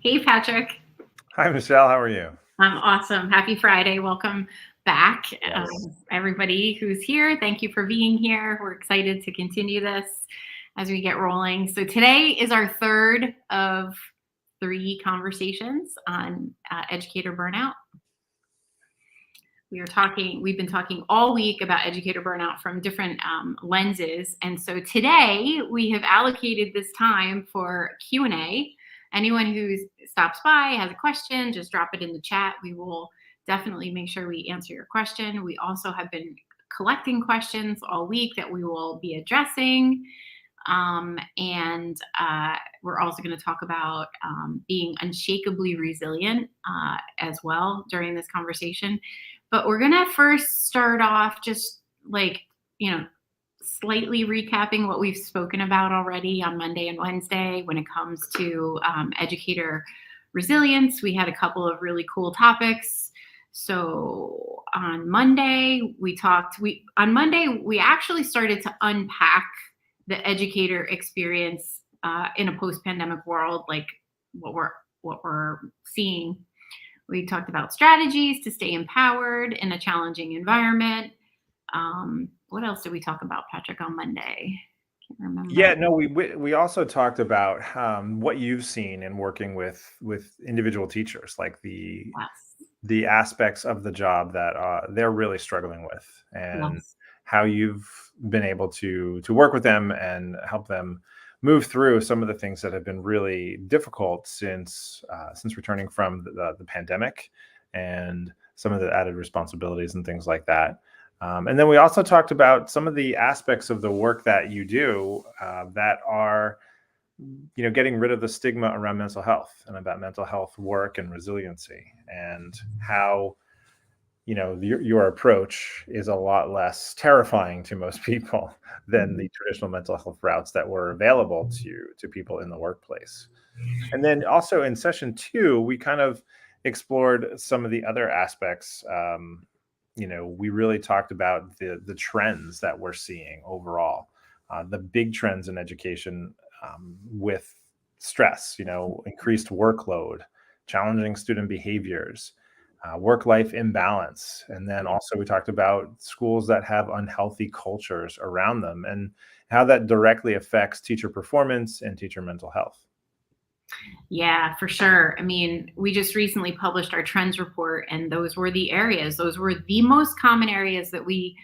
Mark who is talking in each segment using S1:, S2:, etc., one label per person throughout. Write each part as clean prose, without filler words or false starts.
S1: Hey, Patrick.
S2: Hi, Michelle. How are you?
S1: I'm awesome. Happy Friday. Welcome back.
S2: Yes.
S1: Everybody who's here, thank you for being here. We're excited to continue this as we get rolling. So today is our third of three conversations on educator burnout. We've been talking all week about educator burnout from different lenses. And so today we have allocated this time for Q&A. Anyone who stops by, has a question, just drop it in the chat. We will definitely make sure we answer your question. We also have been collecting questions all week that we will be addressing. And we're also going to talk about being unshakably resilient as well during this conversation. But we're going to first start off just slightly recapping what we've spoken about already on Monday and Wednesday when it comes to educator resilience. We had a couple of really cool topics. So on Monday, we actually started to unpack the educator experience in a post-pandemic world, like what we're seeing. We talked about strategies to stay empowered in a challenging environment. What else did we talk about, Patrick, on Monday? Can't remember.
S2: Yeah, no, we also talked about what you've seen in working with individual teachers, like the aspects of the job that they're really struggling with, and how you've been able to work with them and help them move through some of the things that have been really difficult since returning from the pandemic and some of the added responsibilities and things like that. And then we also talked about some of the aspects of the work that you do that are, getting rid of the stigma around mental health and about mental health work and resiliency, and how, your approach is a lot less terrifying to most people than the traditional mental health routes that were available to people in the workplace. And then also in session 2, we kind of explored some of the other aspects. We really talked about the trends that we're seeing overall, the big trends in education with stress, increased workload, challenging student behaviors, work-life imbalance. And then also we talked about schools that have unhealthy cultures around them and how that directly affects teacher performance and teacher mental health.
S1: Yeah, for sure. I mean, we just recently published our trends report, and those were the most common areas that we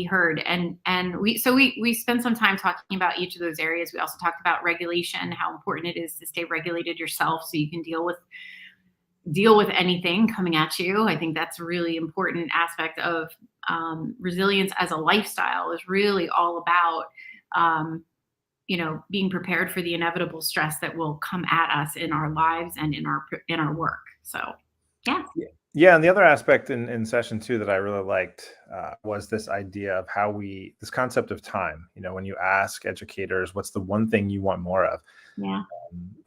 S1: heard. And we spent some time talking about each of those areas. We also talked about regulation, how important it is to stay regulated yourself so you can deal with anything coming at you. I think that's a really important aspect of resilience as a lifestyle, is really all about being prepared for the inevitable stress that will come at us in our lives and in our work. So, yeah.
S2: Yeah, and the other aspect in session 2 that I really liked was this idea of this concept of time. When you ask educators, what's the one thing you want more of?
S1: Yeah.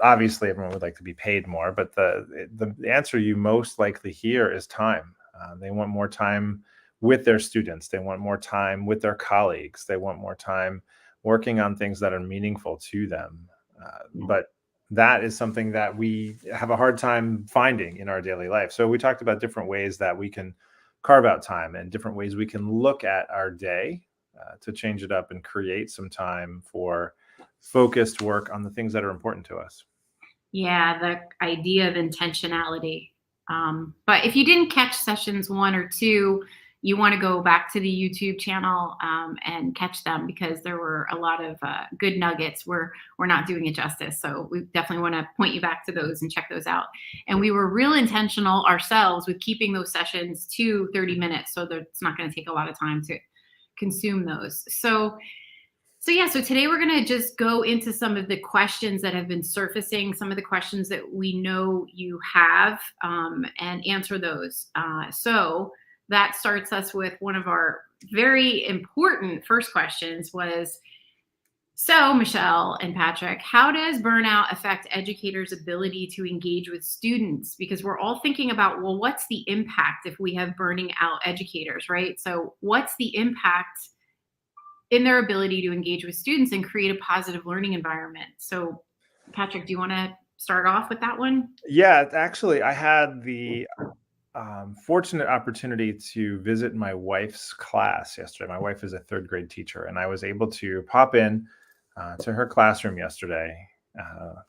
S2: Obviously, everyone would like to be paid more, but the answer you most likely hear is time. They want more time with their students. They want more time with their colleagues. They want more time working on things that are meaningful to them. But that is something that we have a hard time finding in our daily life. So we talked about different ways that we can carve out time and different ways we can look at our day to change it up and create some time for focused work on the things that are important to us.
S1: Yeah, the idea of intentionality. But if you didn't catch sessions 1 or 2, you want to go back to the YouTube channel and catch them, because there were a lot of good nuggets. We're not doing it justice. So we definitely want to point you back to those and check those out. And we were real intentional ourselves with keeping those sessions to 30 minutes so that it's not going to take a lot of time to consume those. So today we're going to just go into some of the questions that have been surfacing, some of the questions that we know you have, and answer those. So that starts us with one of our very important first questions was, so Michelle and Patrick, how does burnout affect educators' ability to engage with students? Because we're all thinking about, well, what's the impact if we have burning out educators, right? So what's the impact in their ability to engage with students and create a positive learning environment? So Patrick, do you want to start off with that one?
S2: Yeah, actually, I had the fortunate opportunity to visit my wife's class yesterday. My wife is a third grade teacher, and I was able to pop in to her classroom yesterday.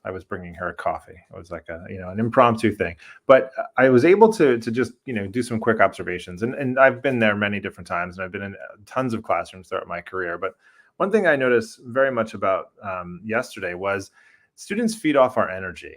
S2: I was bringing her a coffee. It was like a an impromptu thing, but I was able to just do some quick observations. And I've been there many different times, and I've been in tons of classrooms throughout my career. But one thing I noticed very much about yesterday was students feed off our energy.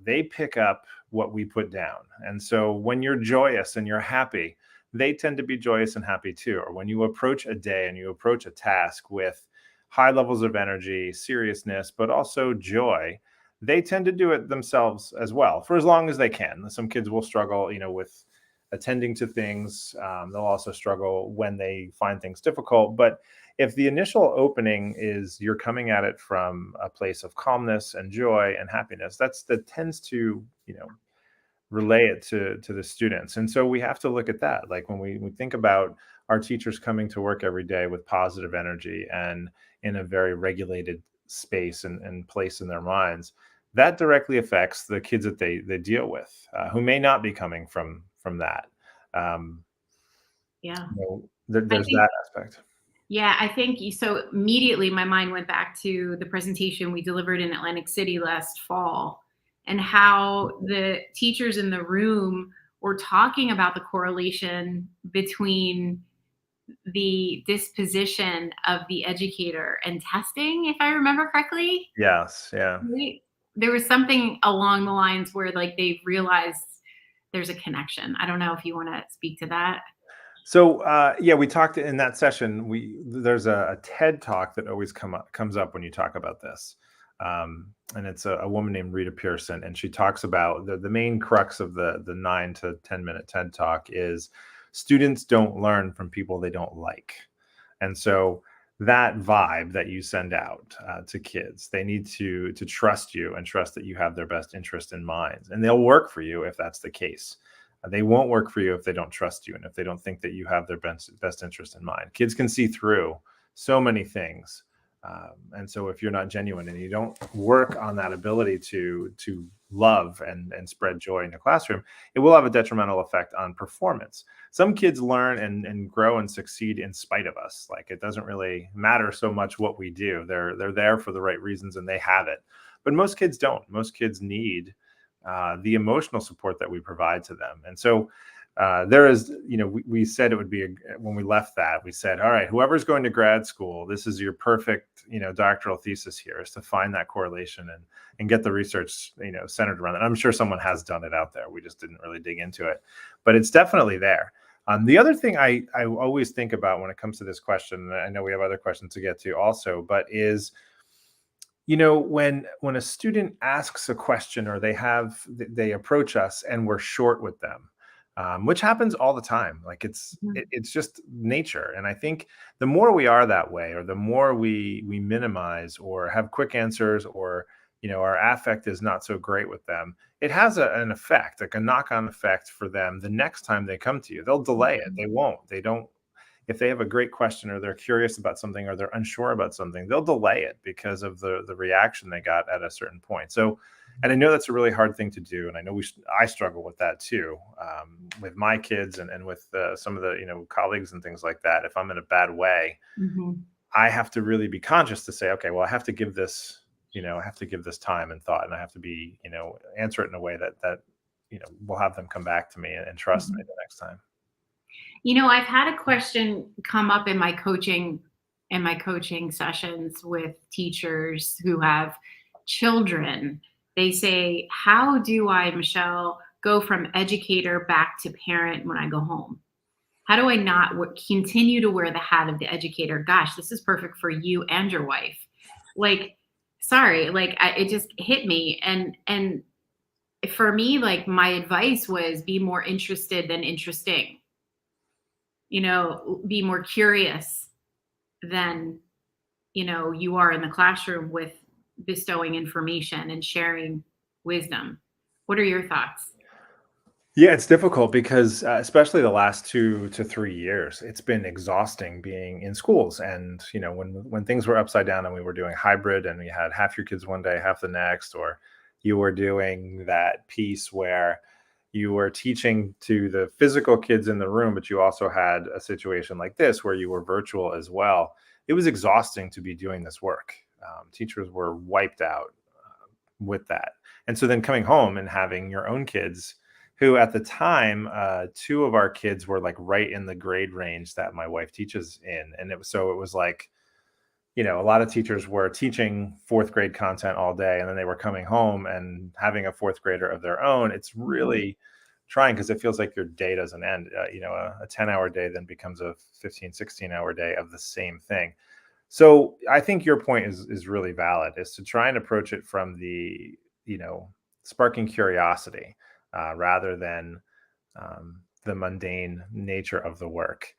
S2: They pick up what we put down. And so when you're joyous and you're happy, they tend to be joyous and happy too. Or when you approach a day and you approach a task with high levels of energy, seriousness, but also joy, they tend to do it themselves as well for as long as they can. Some kids will struggle, with attending to things. They'll also struggle when they find things difficult. But if the initial opening is you're coming at it from a place of calmness and joy and happiness, that tends to, relay it to the students. And so we have to look at that. Like when we think about our teachers coming to work every day with positive energy and in a very regulated space and place in their minds, that directly affects the kids that they deal with, who may not be coming from that. Um,
S1: Yeah. I
S2: there's
S1: think
S2: that aspect.
S1: Yeah, I think so immediately my mind went back to the presentation we delivered in Atlantic City last fall and how the teachers in the room were talking about the correlation between the disposition of the educator and testing, if I remember correctly.
S2: Yes, yeah.
S1: Right? There was something along the lines where like they realized there's a connection. I don't know if you want to speak to that.
S2: So yeah, we talked in that session. There's a TED talk that always comes up when you talk about this, and it's a woman named Rita Pearson, and she talks about the main crux of the 9 to 10 minute TED talk is students don't learn from people they don't like, and so that vibe that you send out to kids, they need to trust you and trust that you have their best interest in mind, and they'll work for you if that's the case. They won't work for you if they don't trust you and if they don't think that you have their best interest in mind. Kids can see through so many things. And so if you're not genuine and you don't work on that ability to love and spread joy in the classroom, it will have a detrimental effect on performance. Some kids learn and grow and succeed in spite of us. Like it doesn't really matter so much what we do. They're there for the right reasons and they have it. But most kids don't. Most kids need the emotional support that we provide to them. And so there is, we said it would be, when we left that, we said, all right, whoever's going to grad school, this is your perfect, doctoral thesis here is to find that correlation and get the research, centered around it. I'm sure someone has done it out there. We just didn't really dig into it, but it's definitely there. The other thing I always think about when it comes to this question, and I know we have other questions to get to also, but is, when a student asks a question or they approach us and we're short with them, which happens all the time. Like
S1: Mhm.
S2: it's just nature. And I think the more we are that way, or the more we minimize or have quick answers, or our affect is not so great with them, it has an effect, like a knock-on effect for them. The next time they come to you, they'll delay it. They don't if they have a great question or they're curious about something or they're unsure about something, they'll delay it because of the reaction they got at a certain point. So, and I know that's a really hard thing to do, and I know I struggle with that too, with my kids and with some of the colleagues and things like that. If I'm in a bad way,
S1: Mhm.
S2: I have to really be conscious to say, okay, well, I have to give this, I have to give this time and thought, and I have to be, answer it in a way that will have them come back to me and trust me
S1: Mhm.
S2: the next time.
S1: I've had a question come up in my coaching sessions with teachers who have children. They say, "How do I, Michelle, go from educator back to parent when I go home? How do I not continue to wear the hat of the educator? Gosh, this is perfect for you and your wife." Like, sorry, like it just hit me, and for me, like my advice was be more interested than interesting, be more curious than, you are in the classroom with bestowing information and sharing wisdom. What are your thoughts?
S2: Yeah, it's difficult because, especially the last 2 to 3 years, it's been exhausting being in schools. And when things were upside down and we were doing hybrid, and we had half your kids one day, half the next, or you were doing that piece where you were teaching to the physical kids in the room, but you also had a situation like this where you were virtual as well. It was exhausting to be doing this work. Teachers were wiped out with that. And so then coming home and having your own kids, who at the time, two of our kids were like right in the grade range that my wife teaches in. And it was like, a lot of teachers were teaching fourth grade content all day, and then they were coming home and having a fourth grader of their own. It's really trying because it feels like your day doesn't end. A 10-hour day then becomes a 15, 16-hour day of the same thing. So I think your point is really valid, is to try and approach it from the, sparking curiosity rather than the mundane nature of the work.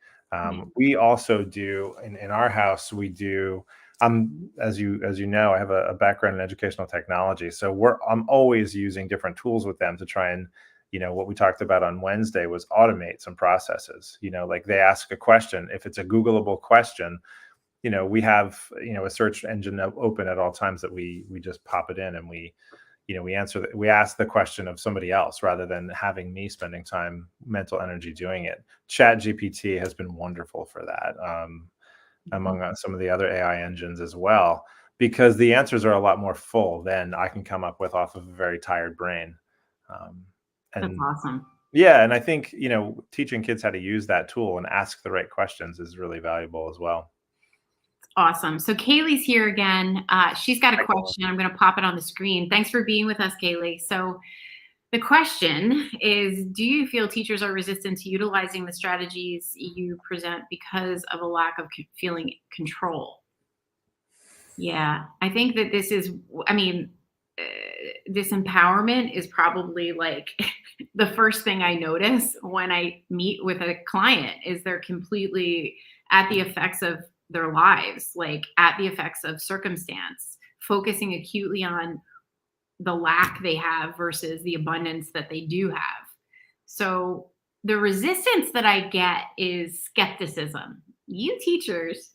S2: We also do in our house, we do, as you know, I have a background in educational technology. So I'm always using different tools with them to try and, what we talked about on Wednesday was automate some processes. Like they ask a question. If it's a Googleable question, we have, a search engine open at all times that we just pop it in, and we ask the question of somebody else rather than having me spending time, mental energy doing it. Chat GPT has been wonderful for that, among some of the other AI engines as well, because the answers are a lot more full than I can come up with off of a very tired brain.
S1: That's awesome.
S2: Yeah, and I think, teaching kids how to use that tool and ask the right questions is really valuable as well.
S1: Awesome. So Kaylee's here again. She's got a question. I'm going to pop it on the screen. Thanks for being with us, Kaylee. So the question is, do you feel teachers are resistant to utilizing the strategies you present because of a lack of feeling control? Yeah, I think that this is, this empowerment is probably like the first thing I notice when I meet with a client is they're completely at the effects of their lives, like at the effects of circumstance, focusing acutely on the lack they have versus the abundance that they do have. So the resistance that I get is skepticism. You teachers,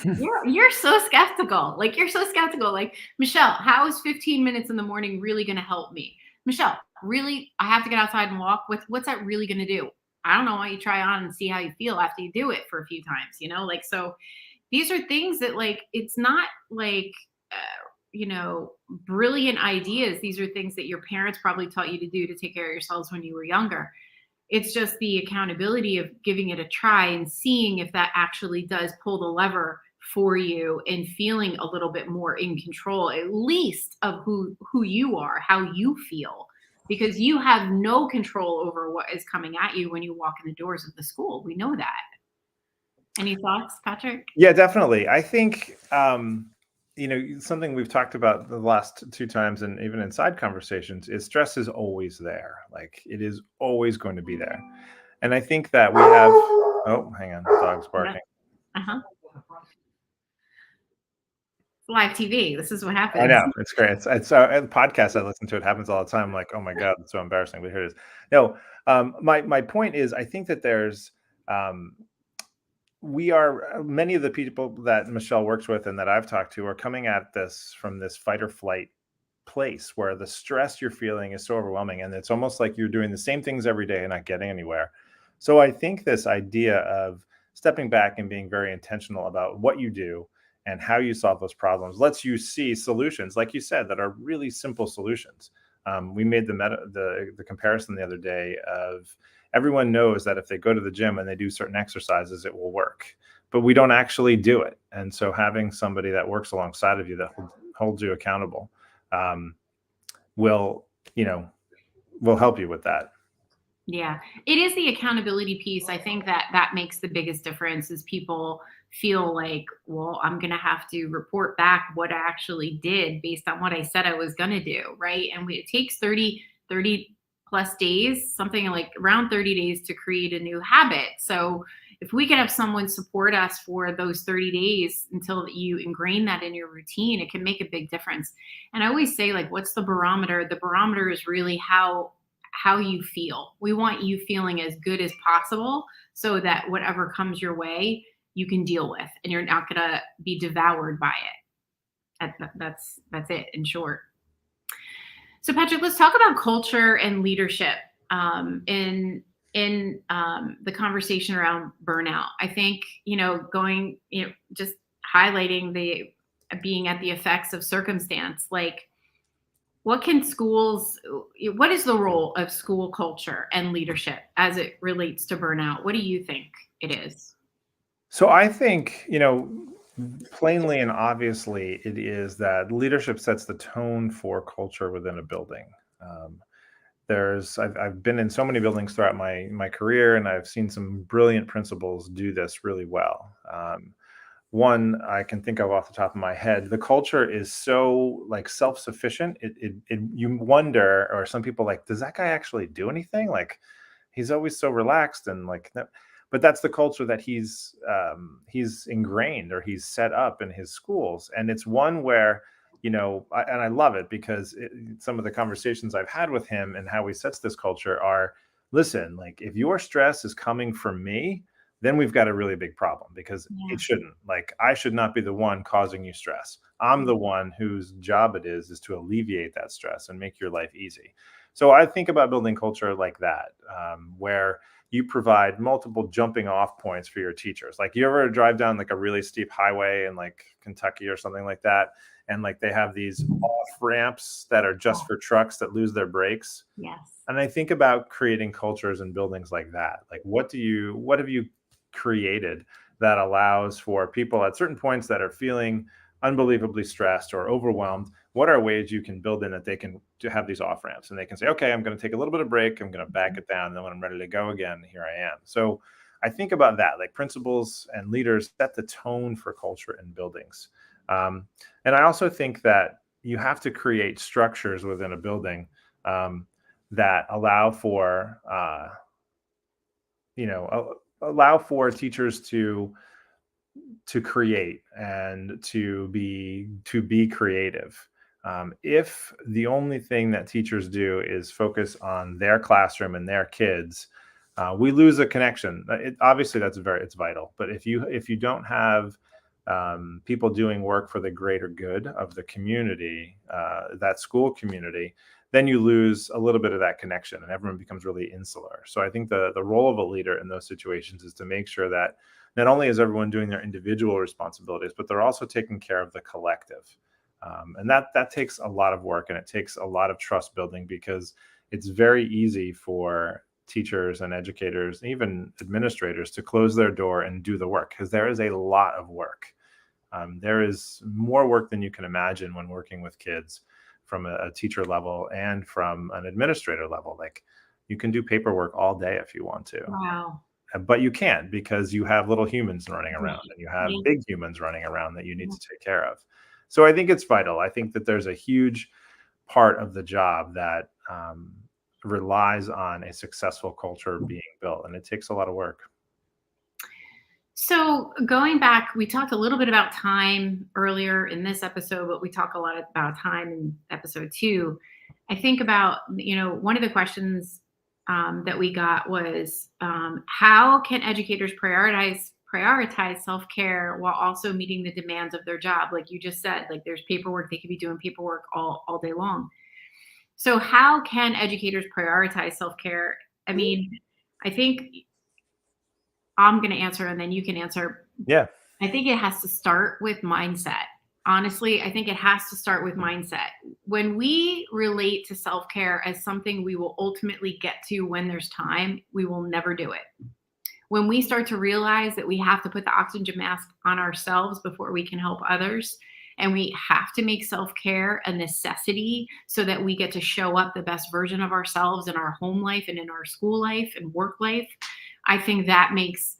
S1: you're so skeptical. Like you're so skeptical. Like, Michelle, how is 15 minutes in the morning really going to help me? Michelle, really, I have to get outside and walk. What's that really going to do? I don't know. Why don't you try on and see how you feel after you do it for a few times, like, so these are things that, like, it's not like, brilliant ideas. These are things that your parents probably taught you to do to take care of yourselves when you were younger. It's just the accountability of giving it a try and seeing if that actually does pull the lever for you and feeling a little bit more in control, at least of who you are, how you feel, because you have no control over what is coming at you when you walk in the doors of the school. We know that. Any thoughts, Patrick?
S2: Yeah, definitely. I think, something we've talked about the last two times and even inside conversations is stress is always there. Like it is always going to be there. And I think that we have, oh, hang on, the dog's barking.
S1: Uh-huh. Live TV. This is what happens.
S2: I know. It's great. It's a podcast I listen to. It happens all the time. I'm like, oh my God, it's so embarrassing. But here it is. No, my point is, I think that there's, many of the people that Michelle works with and that I've talked to are coming at this from this fight or flight place where the stress you're feeling is so overwhelming. And it's almost like you're doing the same things every day and not getting anywhere. So I think this idea of stepping back and being very intentional about what you do and how you solve those problems lets you see solutions, like you said, that are really simple solutions. We made the comparison the other day of everyone knows that if they go to the gym and they do certain exercises, it will work, but we don't actually do it. And so having somebody that works alongside of you that holds you accountable will help you with that.
S1: Yeah, it is the accountability piece. I think that makes the biggest difference is people feel like, well, I'm going to have to report back what I actually did based on what I said I was going to do. Right. And it takes 30 plus days, something like around 30 days to create a new habit. So if we can have someone support us for those 30 days until you ingrain that in your routine, it can make a big difference. And I always say, like, what's the barometer? The barometer is really how you feel. We want you feeling as good as possible so that whatever comes your way, you can deal with, and you're not going to be devoured by it. That's it in short. So Patrick, let's talk about culture and leadership in the conversation around burnout. I think going just highlighting the being at the effects of circumstance. Like, what can schools? What is the role of school culture and leadership as it relates to burnout? What do you think it is?
S2: So I think, plainly and obviously, it is that leadership sets the tone for culture within a building. Um, I've been in so many buildings throughout my career, and I've seen some brilliant principals do this really well. One I can think of off the top of my head, the culture is so like self-sufficient. You wonder, or some people like, does that guy actually do anything? Like, he's always so relaxed and like that. But that's the culture that he's ingrained or he's set up in his schools, and it's one where and I love it because some of the conversations I've had with him and how he sets this culture are, listen, like if your stress is coming from me, then we've got a really big problem because it
S1: Yeah.
S2: shouldn't. Like, I should not be the one causing you stress. I'm the one whose job it is to alleviate that stress and make your life easy. So I think about building culture like that, where you provide multiple jumping off points for your teachers. Like, you ever drive down like a really steep highway in like Kentucky or something like that, and like they have these off ramps that are just for trucks that lose their brakes.
S1: Yes.
S2: And I think about creating cultures and buildings like that. Like, what have you created that allows for people at certain points that are feeling unbelievably stressed or overwhelmed? What are ways you can build in that they can to have these off ramps, and they can say, okay, I'm going to take a little bit of break, I'm going to back it down, and then when I'm ready to go again, here I am. So I think about that, like principals and leaders set the tone for culture in buildings. And I also think that you have to create structures within a building, that allow for allow for teachers to create and to be creative. If the only thing that teachers do is focus on their classroom and their kids, we lose a connection. Obviously, it's vital. But if you don't have people doing work for the greater good of the community, that school community, then you lose a little bit of that connection, and everyone becomes really insular. So I think the role of a leader in those situations is to make sure that not only is everyone doing their individual responsibilities, but they're also taking care of the collective. And that takes a lot of work, and it takes a lot of trust building, because it's very easy for teachers and educators, even administrators, to close their door and do the work, because there is a lot of work. There is more work than you can imagine when working with kids from a teacher level and from an administrator level. Like, you can do paperwork all day if you want to,
S1: Wow.
S2: but you can't, because you have little humans running
S1: Right.
S2: around and you have
S1: Yeah.
S2: big humans running around that you need to take care of. So I think it's vital. I think that there's a huge part of the job that relies on a successful culture being built, and it takes a lot of work.
S1: So going back, we talked a little bit about time earlier in this episode, but we talk a lot about time in episode 2. I think about, one of the questions that we got was, how can educators prioritize self-care while also meeting the demands of their job? Like you just said, like there's paperwork, they could be doing paperwork all day long. So how can educators prioritize self-care? I mean, I think I'm going to answer and then you can answer.
S2: Yeah.
S1: I think it has to start with mindset. Honestly, I think it has to start with mindset. When we relate to self care as something we will ultimately get to when there's time, we will never do it. When we start to realize that we have to put the oxygen mask on ourselves before we can help others, and we have to make self care a necessity so that we get to show up the best version of ourselves in our home life and in our school life and work life, I think that makes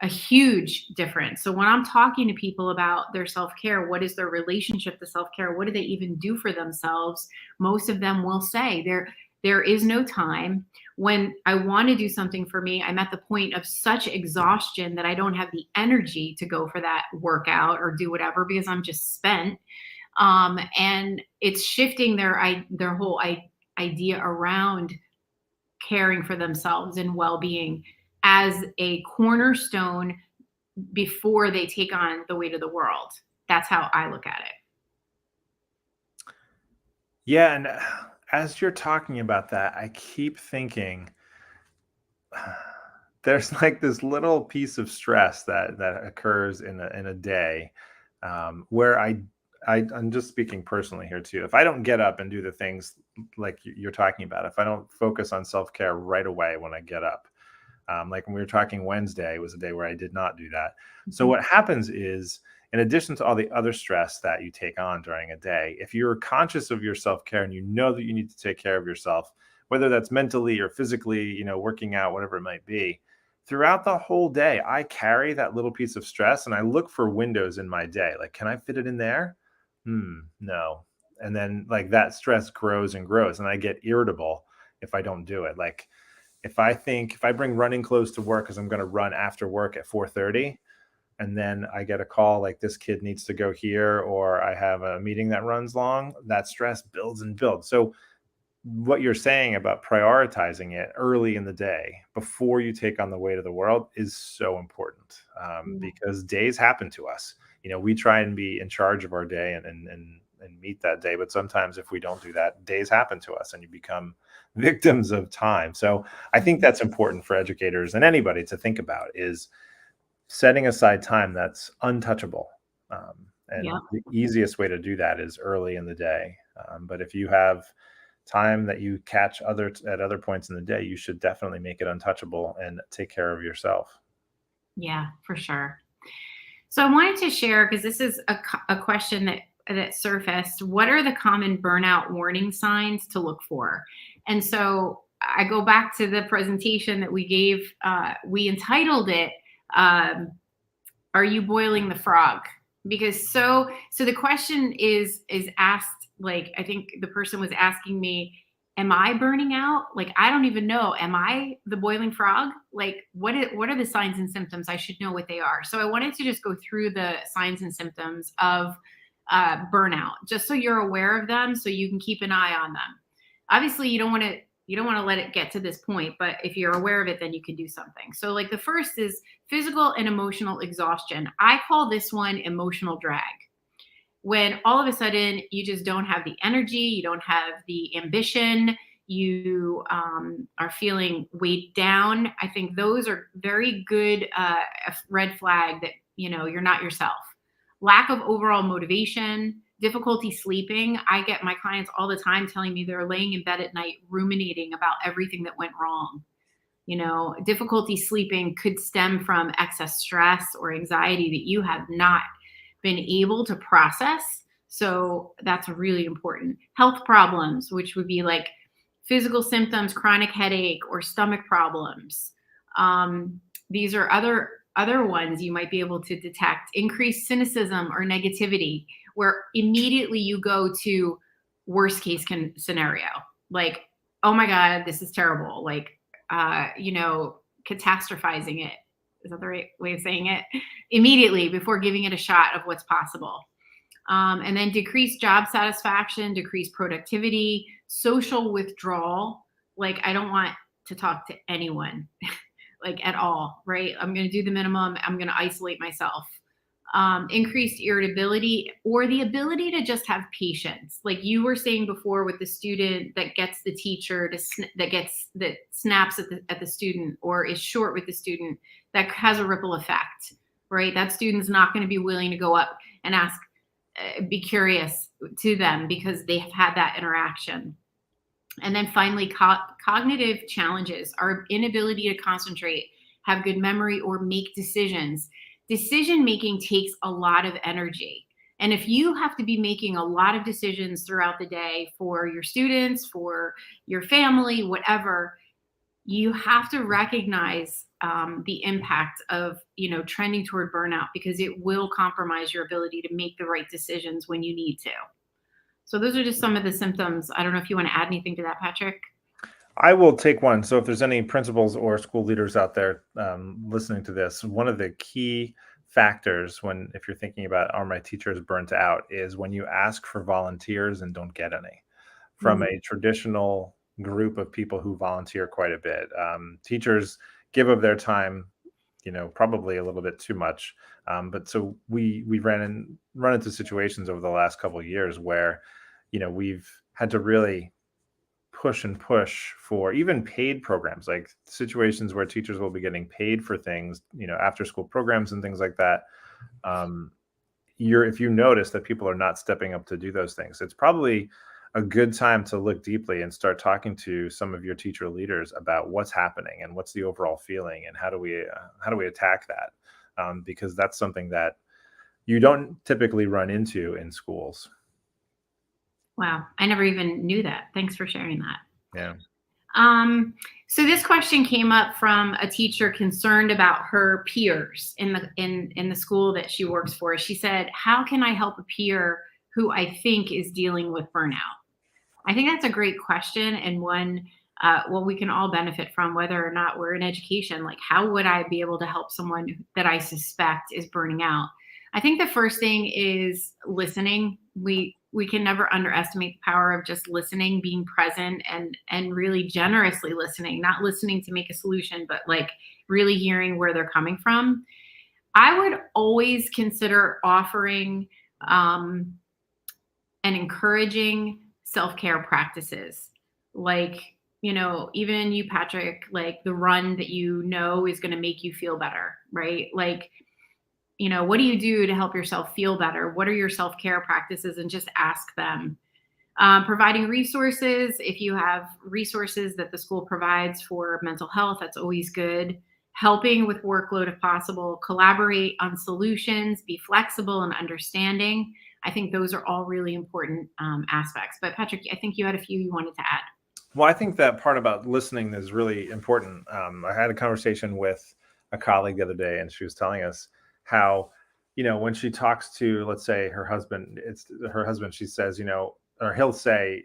S1: a huge difference. So when I'm talking to people about their self-care, what is their relationship to self-care? What do they even do for themselves? Most of them will say there is no time. When I want to do something for me, I'm at the point of such exhaustion that I don't have the energy to go for that workout or do whatever because I'm just spent. And it's shifting their whole idea around caring for themselves and well-being as a cornerstone before they take on the weight of the world. That's how I look at it.
S2: Yeah, and as you're talking about that, I keep thinking there's like this little piece of stress that occurs in a day, where I'm just speaking personally here too. If I don't get up and do the things like you're talking about, if I don't focus on self care right away when I get up, like when we were talking Wednesday, was a day where I did not do that. So
S1: Mhm.
S2: what happens is, in addition to all the other stress that you take on during a day, if you're conscious of your self care and you know that you need to take care of yourself, whether that's mentally or physically, working out, whatever it might be, throughout the whole day, I carry that little piece of stress and I look for windows in my day. Like, can I fit it in there? No. And then like that stress grows and grows, and I get irritable if I don't do it. Like, if I bring running clothes to work because I'm going to run after work at 4:30, and then I get a call like this kid needs to go here, or I have a meeting that runs long, that stress builds and builds. So what you're saying about prioritizing it early in the day before you take on the weight of the world is so important,
S1: Yeah.
S2: because days happen to us. We try and be in charge of our day and meet that day, but sometimes if we don't do that, days happen to us and you become victims of time. So I think
S1: Mhm.
S2: that's important for educators and anybody to think about, is setting aside time that's untouchable. And
S1: Yeah.
S2: the easiest way to do that is early in the day. But if you have time that you catch at other points in the day, you should definitely make it untouchable and take care of yourself.
S1: Yeah, for sure. So I wanted to share because this is a question that surfaced. What are the common burnout warning signs to look for? And so I go back to the presentation that we gave. We entitled it um, "Are you boiling the frog?" Because so the question is asked, like, I think the person was asking me, am I burning out? Like, I don't even know. Am I the boiling frog? Like, what are the signs and symptoms? I should know what they are. So I wanted to just go through the signs and symptoms of burnout, just so you're aware of them, so you can keep an eye on them. Obviously, you don't want to let it get to this point, but if you're aware of it, then you can do something. So, like, the first is physical and emotional exhaustion. I call this one emotional drag. When all of a sudden you just don't have the energy, you don't have the ambition, you are feeling weighed down. I think those are very good red flag that you're not yourself. Lack of overall motivation, difficulty sleeping. I get my clients all the time telling me they're laying in bed at night ruminating about everything that went wrong. Difficulty sleeping could stem from excess stress or anxiety that you have not been able to process. So that's really important. Health problems, which would be like physical symptoms, chronic headache, or stomach problems. These are other ones you might be able to detect. Increased cynicism or negativity, where immediately you go to worst case scenario, like, oh my god, this is terrible. Like, catastrophizing it. Is that the right way of saying it? Immediately before giving it a shot of what's possible. And then decreased job satisfaction, decreased productivity, social withdrawal. Like, I don't want to talk to anyone, like, at all, right? I'm going to do the minimum. I'm going to isolate myself. Increased irritability, or the ability to just have patience, like you were saying before, with the student that gets the teacher that snaps at the student, or is short with the student, that has a ripple effect, right? That student's not going to be willing to go up and ask, be curious to them, because they have had that interaction. And then finally, cognitive challenges, our inability to concentrate, have good memory, or make decisions. Decision making takes a lot of energy. And if you have to be making a lot of decisions throughout the day for your students, for your family, whatever, you have to recognize the impact of trending toward burnout, because it will compromise your ability to make the right decisions when you need to. So those are just some of the symptoms. I don't know if you want to add anything to that, Patrick.
S2: I will take one. So if there's any principals or school leaders out there listening to this, one of the key factors if you're thinking about, are my teachers burnt out, is when you ask for volunteers and don't get any from
S1: Mm.
S2: a traditional group of people who volunteer quite a bit. Teachers give of their time, probably a little bit too much. But so we run into situations over the last couple of years where, we've had to really push and push for even paid programs, like situations where teachers will be getting paid for things, after school programs and things like that. Um, if you notice that people are not stepping up to do those things, it's probably a good time to look deeply and start talking to some of your teacher leaders about what's happening and what's the overall feeling and how do we attack that, because that's something that you don't typically run into in schools.
S1: Wow, I never even knew that. Thanks for sharing that.
S2: Yeah.
S1: So this question came up from a teacher concerned about her peers in the school that she works for. She said, "How can I help a peer who I think is dealing with burnout?" I think that's a great question, and one we can all benefit from, whether or not we're in education. Like, how would I be able to help someone that I suspect is burning out? I think the first thing is listening. We can never underestimate the power of just listening, being present, and really generously listening, not listening to make a solution, but like really hearing where they're coming from. I would always consider offering and encouraging self-care practices. Like, even you, Patrick, like the run that is going to make you feel better, right? Like, what do you do to help yourself feel better? What are your self-care practices? And just ask them. Providing resources. If you have resources that the school provides for mental health, that's always good. Helping with workload if possible. Collaborate on solutions. Be flexible and understanding. I think those are all really important aspects. But Patrick, I think you had a few you wanted to add.
S2: Well, I think that part about listening is really important. I had a conversation with a colleague the other day, and she was telling us how, when she talks to, let's say, her husband, she says, or he'll say,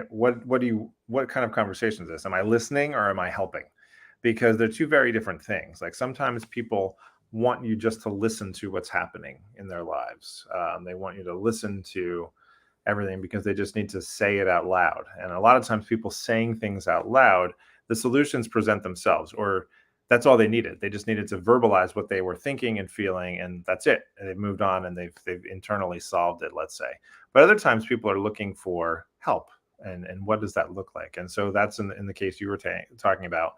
S2: what kind of conversation is this? Am I listening or am I helping? Because they're two very different things. Like, sometimes people want you just to listen to what's happening in their lives. They want you to listen to everything because they just need to say it out loud. And a lot of times people saying things out loud, the solutions present themselves, or that's all they needed. They just needed to verbalize what they were thinking and feeling, and that's it. And they've moved on and they've internally solved it, let's say. But other times people are looking for help. And what does that look like? And so that's in the case you were talking about.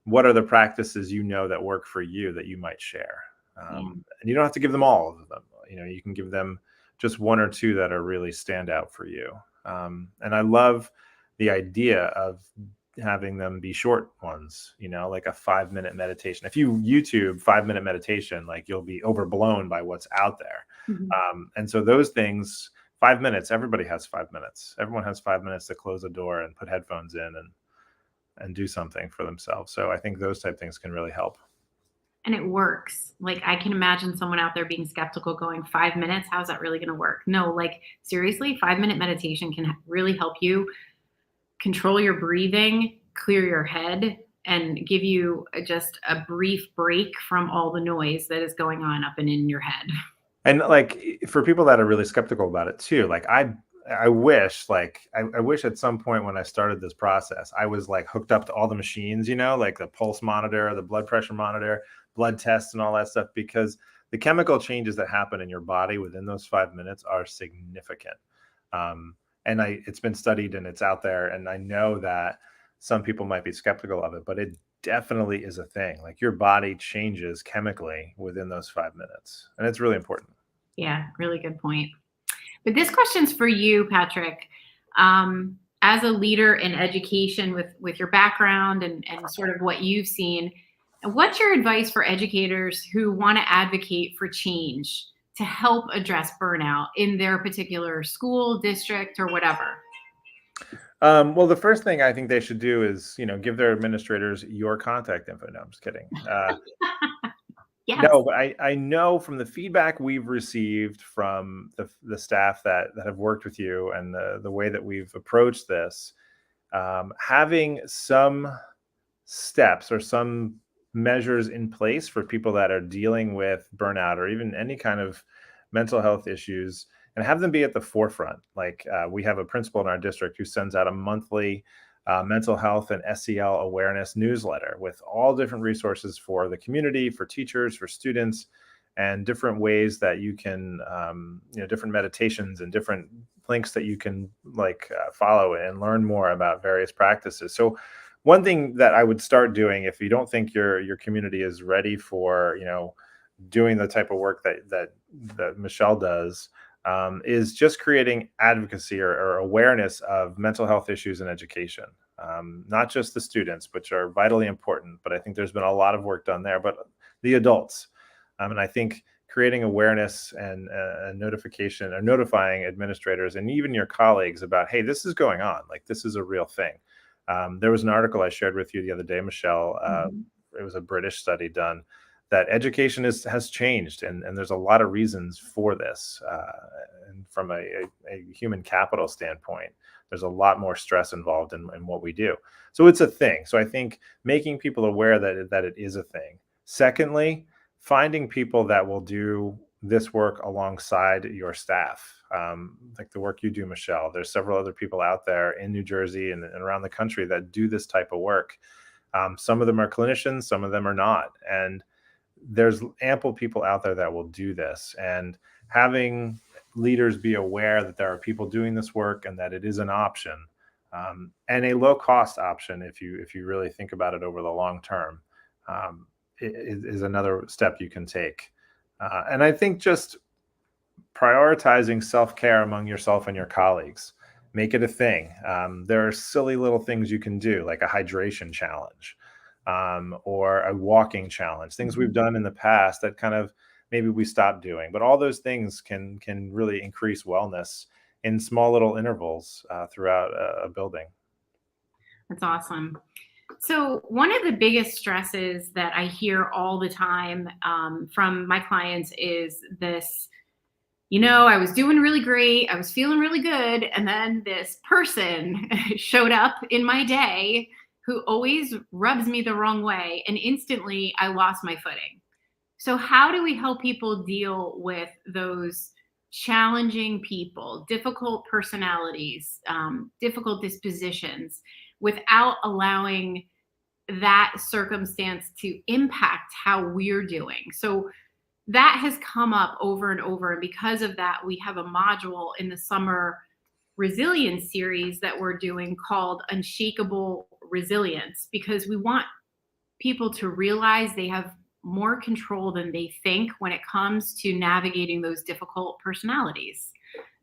S2: What are the practices that work for you that you might share? And you don't have to give them all of them. You can give them just one or two that are really stand out for you. And I love the idea of having them be short ones, like a 5-minute meditation. If you YouTube 5-minute meditation, like, you'll be overblown by what's out there.
S1: Mm-hmm.
S2: And so those things, 5 minutes, everybody has 5 minutes. Everyone has 5 minutes to close a door and put headphones in and do something for themselves. So I think those type things can really help.
S1: And it works. Like, I can imagine someone out there being skeptical, going, 5 minutes, how's that really going to work? No, like, seriously, 5-minute meditation can really help you control your breathing, clear your head, and give you just a brief break from all the noise that is going on up and in your head.
S2: And like, for people that are really skeptical about it too, like, I wish at some point when I started this process, I was like hooked up to all the machines, like the pulse monitor, the blood pressure monitor, blood tests and all that stuff, because the chemical changes that happen in your body within those 5 minutes are significant. And it's been studied and it's out there. And I know that some people might be skeptical of it, but it definitely is a thing. Like, your body changes chemically within those 5 minutes. And it's really important.
S1: Yeah, really good point. But this question's for you, Patrick. As a leader in education with your background and sort of what you've seen, what's your advice for educators who want to advocate for change to help address burnout in their particular school, district, or whatever?
S2: Well, the first thing I think they should do is, give their administrators your contact info. No, I'm just kidding.
S1: Yes.
S2: No, but I know from the feedback we've received from the staff that have worked with you and the way that we've approached this, having some steps or some measures in place for people that are dealing with burnout or even any kind of mental health issues, and have them be at the forefront. Like, we have a principal in our district who sends out a monthly mental health and SEL awareness newsletter with all different resources for the community, for teachers, for students. and different ways that you can, different meditations and different links that you can follow and learn more about various practices. So one thing that I would start doing, if you don't think your community is ready for, doing the type of work that Michelle does, is just creating advocacy or awareness of mental health issues in education. Not just the students, which are vitally important, but I think there's been a lot of work done there, but the adults. And I think creating awareness and notification or notifying administrators and even your colleagues about, hey, this is going on. Like, this is a real thing. There was an article I shared with you the other day, Michelle.
S1: Mhm.
S2: It was a British study done that education has changed, and there's a lot of reasons for this. And from a human capital standpoint, there's a lot more stress involved in what we do. So it's a thing. So I think making people aware that it is a thing. Secondly, finding people that will do this work alongside your staff, like the work you do, Michelle. There's several other people out there in New Jersey and around the country that do this type of work. Some of them are clinicians, some of them are not. And there's ample people out there that will do this. And having leaders be aware that there are people doing this work and that it is an option, and a low cost option if you really think about it over the long term, is another step you can take. And I think just prioritizing self-care among yourself and your colleagues, make it a thing. There are silly little things you can do, like a hydration challenge, or a walking challenge, things we've
S1: Mhm.
S2: done in the past that kind of maybe we stopped doing. But all those things can really increase wellness in small little intervals throughout a building.
S1: That's awesome. So, one of the biggest stresses that I hear all the time from my clients is this, I was doing really great. I was feeling really good. And then this person showed up in my day who always rubs me the wrong way. And instantly I lost my footing. So, how do we help people deal with those challenging people, difficult personalities, difficult dispositions, without allowing that circumstance to impact how we're doing? So, that has come up over and over. And because of that, we have a module in the summer resilience series that we're doing called Unshakable Resilience, because we want people to realize they have more control than they think when it comes to navigating those difficult personalities.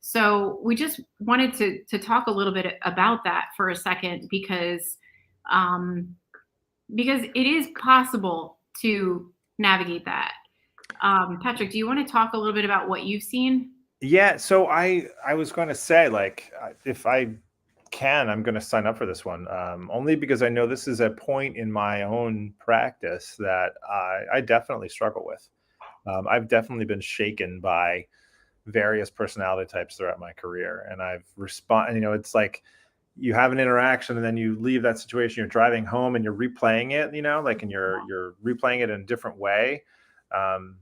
S1: So we just wanted to talk a little bit about that for a second, um, because it is possible to navigate that. Patrick, do you want to talk a little bit about what you've seen?
S2: Yeah, so I was going to say, like, if I can, I'm going to sign up for this one, only because I know this is a point in my own practice that I definitely struggle with. I've definitely been shaken by various personality types throughout my career, and I've respond. It's like you have an interaction, and then you leave that situation. You're driving home, and you're replaying it. Like, and you're replaying it in a different way. Um,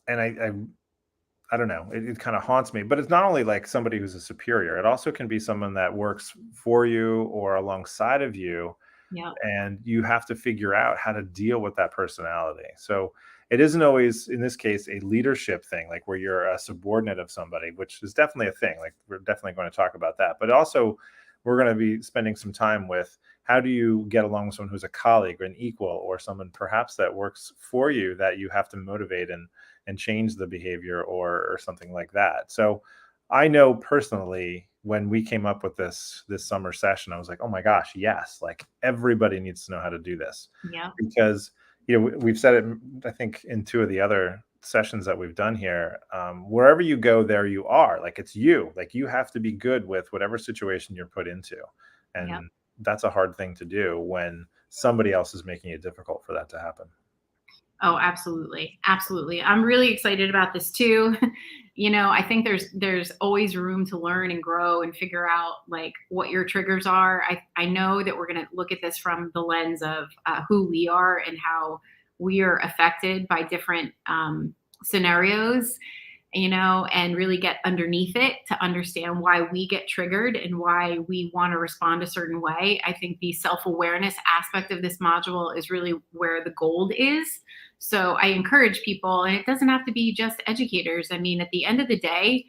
S2: and I don't know. It kind of haunts me, but it's not only like somebody who's a superior. It also can be someone that works for you or alongside of you,
S1: Yeah.
S2: and you have to figure out how to deal with that personality. So it isn't always, in this case, a leadership thing, like where you're a subordinate of somebody, which is definitely a thing. Like, we're definitely going to talk about that. But also, we're going to be spending some time with how do you get along with someone who's a colleague or an equal, or someone perhaps that works for you that you have to motivate and change the behavior, or something like that. So I know personally, when we came up with this summer session, I was like, oh my gosh, yes, like everybody needs to know how to do this.
S1: Yeah.
S2: Because we've said it, I think, in two of the other sessions that we've done here. Wherever you go, there you are. Like, it's you. Like, you have to be good with whatever situation you're put into,
S1: Yeah.
S2: and that's a hard thing to do when somebody else is making it difficult for that to happen.
S1: Oh, absolutely. Absolutely. I'm really excited about this too. I think there's always room to learn and grow and figure out like what your triggers are. I know that we're going to look at this from the lens of who we are and how we are affected by different scenarios, and really get underneath it to understand why we get triggered and why we want to respond a certain way. I think the self awareness aspect of this module is really where the gold is. So I encourage people, and it doesn't have to be just educators. I mean, at the end of the day,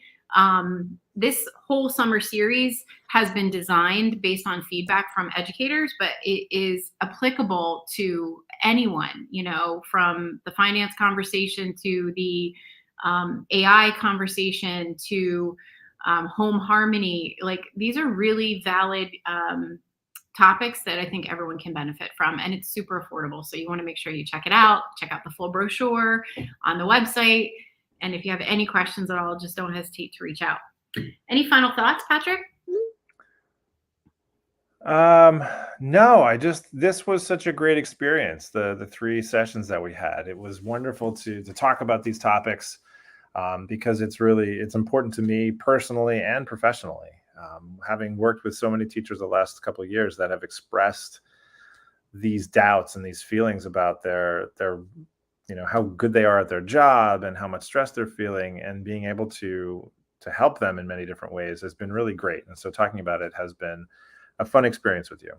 S1: this whole summer series has been designed based on feedback from educators, but it is applicable to anyone, you know, from the finance conversation to the AI conversation to home harmony. Like, these are really valid topics that I think everyone can benefit from, and it's super affordable. So you want to make sure you check it out, check out the full brochure on the website. And if you have any questions at all, just don't hesitate to reach out. Any final thoughts, Patrick?
S2: No, this was such a great experience. The 3 sessions that we had, it was wonderful to talk about these topics, because it's important to me personally and professionally. Having worked with so many teachers the last couple of years that have expressed these doubts and these feelings about their how good they are at their job and how much stress they're feeling, and being able to help them in many different ways has been really great. And so talking about it has been a fun experience with you.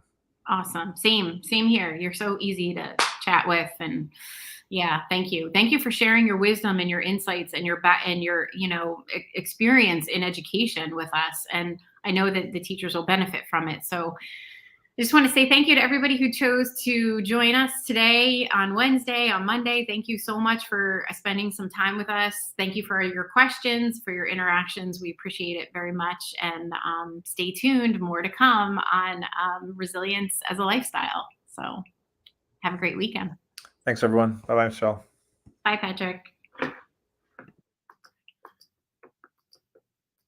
S1: Awesome. Same here. You're so easy to chat with, and yeah, thank you. Thank you for sharing your wisdom and your insights and your experience in education with us. And I know that the teachers will benefit from it. So I just want to say thank you to everybody who chose to join us today on Wednesday, on Monday. Thank you so much for spending some time with us. Thank you for your questions, for your interactions. We appreciate it very much. And stay tuned, more to come on resilience as a lifestyle. So have a great weekend.
S2: Thanks, everyone. Bye-bye, Michelle.
S1: Bye, Patrick.